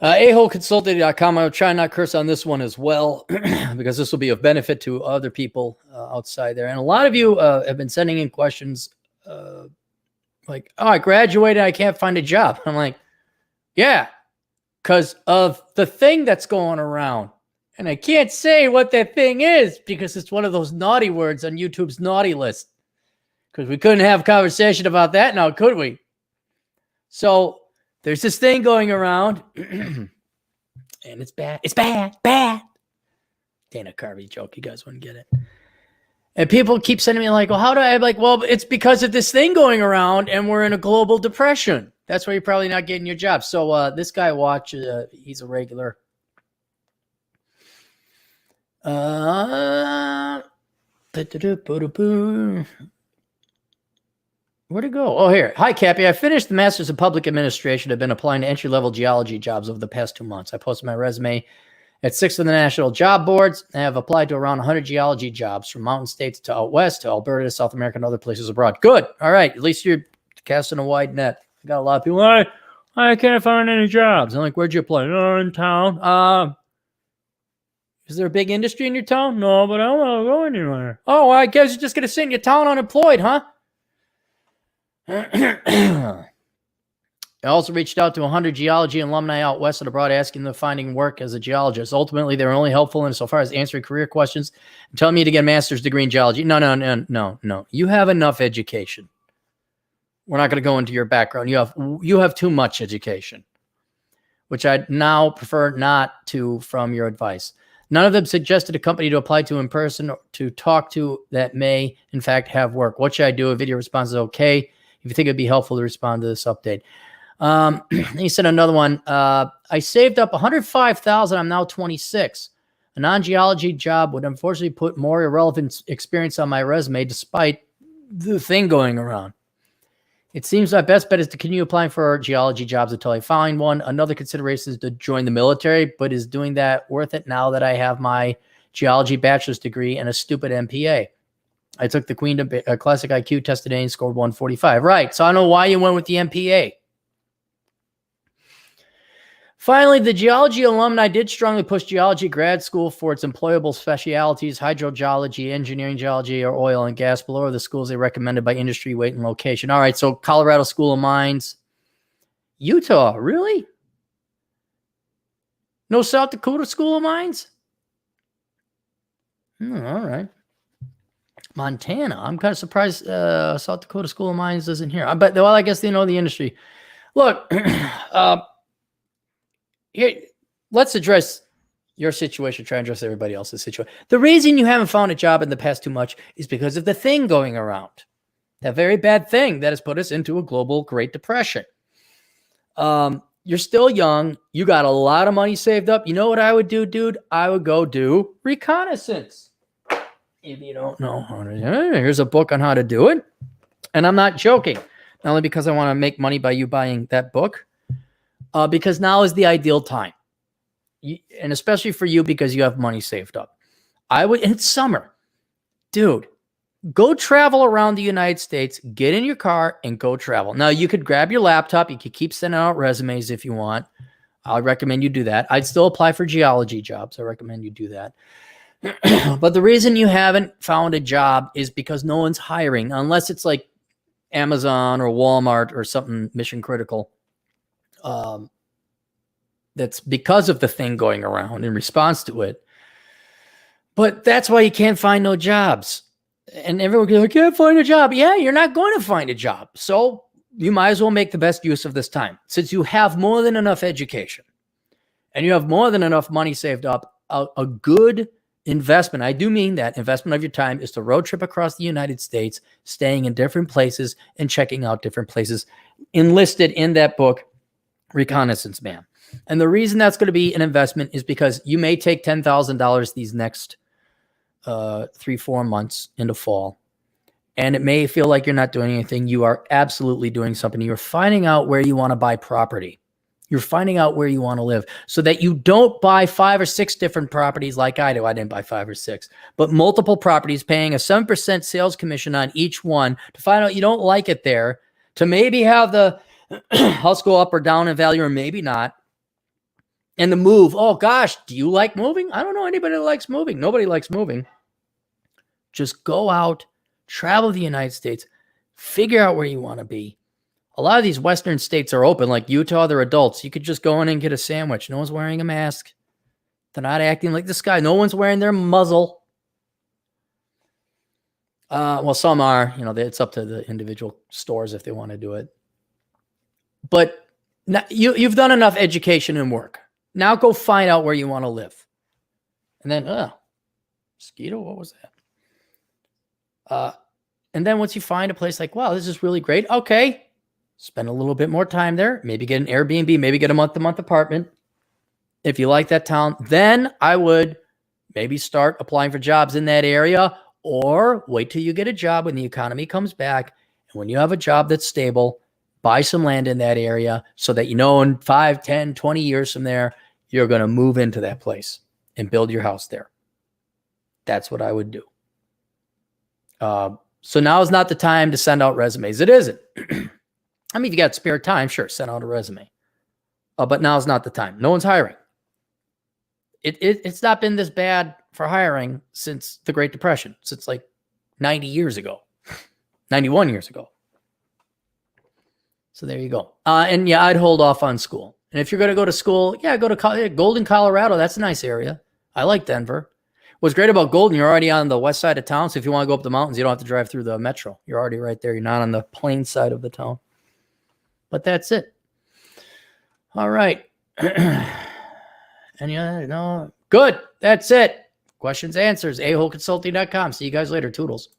aholeconsulting.com. I'll try not curse on this one as well because this will be of benefit to other people outside there. And a lot of you have been sending in questions like, oh, I graduated, I can't find a job. I'm like, yeah, because of the thing that's going around. And I can't say what that thing is because it's one of those naughty words on YouTube's naughty list. Because we couldn't have a conversation about that now, could we? So there's this thing going around, and it's bad. It's bad, bad. Dana Carvey joke. You guys wouldn't get it. And people keep sending me like, well, how do I? I'm like, well, it's because of this thing going around, and we're in a global depression. That's why you're probably not getting your job. So this guy he's a regular. Where'd it go? Oh, here. Hi, Cappy. I finished the Master's of Public Administration. I've been applying to entry-level geology jobs over the past 2 months. I posted my resume at 6 of the national job boards. I have applied to around 100 geology jobs from mountain states to out west, to Alberta, South America, and other places abroad. Good. All right. At least you're casting a wide net. I got a lot of people, I can't find any jobs. I'm like, where'd you apply? Oh, in town. Is there a big industry in your town? No, but I don't want to go anywhere. Oh, well, I guess you're just going to sit in your town unemployed, huh? I also reached out to 100 geology alumni out west and abroad asking them finding work as a geologist. Ultimately, they were only helpful insofar as answering career questions and telling me to get a master's degree in geology. No. You have enough education. We're not going to go into your background. You have too much education, which I'd now prefer not to from your advice. None of them suggested a company to apply to in person or to talk to that may, in fact, have work. What should I do? A video response is okay. If you think it'd be helpful to respond to this update. He said another one. I saved up $105,000. I'm now 26. A non-geology job would unfortunately put more irrelevant experience on my resume despite the thing going around. It seems my best bet is to continue applying for geology jobs until I find one. Another consideration is to join the military, but is doing that worth it now that I have my geology bachelor's degree and a stupid MPA? I took the Queen Classic IQ test today and scored 145. Right, so I don't know why you went with the MPA. Finally, the geology alumni did strongly push geology grad school for its employable specialities, hydrogeology, engineering geology, or oil and gas below are the schools they recommended by industry, weight, and location. All right, so Colorado School of Mines. Utah, really? No South Dakota School of Mines? All right. Montana. I'm kind of surprised South Dakota School of Mines isn't here. But, well, I guess they know the industry. Look, here, let's address your situation, try and address everybody else's situation. The reason you haven't found a job in the past too much is because of the thing going around. That very bad thing that has put us into a global Great Depression. You're still young. You got a lot of money saved up. You know what I would do, dude? I would go do reconnaissance. If you don't know how to do it, here's a book on how to do it. And I'm not joking. Not only because I want to make money by you buying that book, because now is the ideal time. And especially for you because you have money saved up. And it's summer. Dude, go travel around the United States, get in your car, and go travel. Now, you could grab your laptop. You could keep sending out resumes if you want. I recommend you do that. I'd still apply for geology jobs. I recommend you do that. But the reason you haven't found a job is because no one's hiring, unless it's like Amazon or Walmart or something mission critical. That's because of the thing going around in response to it. But that's why you can't find no jobs. And everyone goes, I can't find a job. Yeah, you're not going to find a job. So you might as well make the best use of this time. Since you have more than enough education and you have more than enough money saved up, a good investment, I do mean that investment of your time, is to road trip across the United States, staying in different places and checking out different places enlisted in that book, Reconnaissance Man. And the reason that's going to be an investment is because you may take $10,000 these next 3-4 months into fall, and it may feel like you're not doing anything. You are absolutely doing something. You're finding out where you want to buy property. You're finding out where you want to live so that you don't buy 5 or 6 different properties like I do. I didn't buy 5 or 6, but multiple properties, paying a 7% sales commission on each one to find out you don't like it there, to maybe have the house go up or down in value, or maybe not. And the move, oh gosh, do you like moving? I don't know anybody that likes moving. Nobody likes moving. Just go out, travel the United States, figure out where you want to be. A lot of these Western states are open, like Utah, they're adults. You could just go in and get a sandwich. No one's wearing a mask. They're not acting like this guy. No one's wearing their muzzle. Well, some are. It's up to the individual stores if they want to do it. But you've done enough education and work. Now go find out where you want to live. And then, mosquito, what was that? And then once you find a place like, wow, this is really great. Okay, spend a little bit more time there. Maybe get an Airbnb. Maybe get a month-to-month apartment. If you like that town, then I would maybe start applying for jobs in that area, or wait till you get a job when the economy comes back. And when you have a job that's stable, buy some land in that area so that in 5, 10, 20 years from there, you're going to move into that place and build your house there. That's what I would do. So now is not the time to send out resumes. It isn't. I mean, if you got spare time, sure, send out a resume. But now is not the time. No one's hiring. It's not been this bad for hiring since the Great Depression, since like 90 years ago, 91 years ago. So there you go. And yeah, I'd hold off on school. And if you're going to go to school, yeah, go to Golden, Colorado. That's a nice area. I like Denver. What's great about Golden, you're already on the west side of town. So if you want to go up the mountains, you don't have to drive through the metro. You're already right there. You're not on the plain side of the town. But that's it. All right. No. Good. That's it. Questions, answers. aholconsulting.com. See you guys later. Toodles.